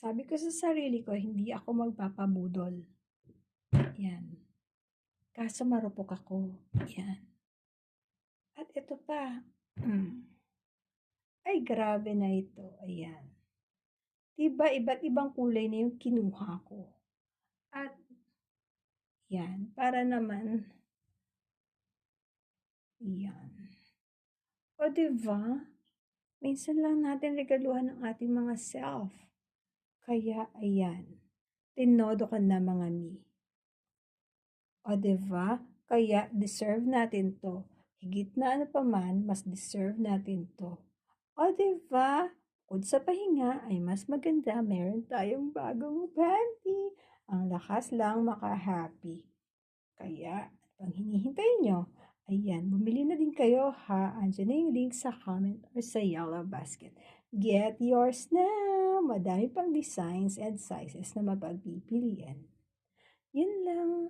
Sabi ko sa sarili ko, hindi ako magpapabudol. Yan. Kaso marupok ako. Yan. At ito pa. Ay, grabe na ito. Ayan. Diba, iba't ibang kulay na yung kinuha ko. At, yan. Para naman, yan. O, diba? Minsan lang natin regaluhan ang ating mga self. Kaya, ayan. Tinodo ka na mga mi. O, diba? Kaya, deserve natin to. Higit na ano pa man, mas deserve natin to. O, diba? Bukod sa pahinga, ay mas maganda. Meron tayong bagong panty. Ang lakas lang maka-happy. Kaya, pang hinihintay nyo, ayan, bumili na din kayo ha. Andiyan na yung link sa comment or sa yellow basket. Get yours now! Madami pang designs and sizes na mapagpipilian. Yun lang.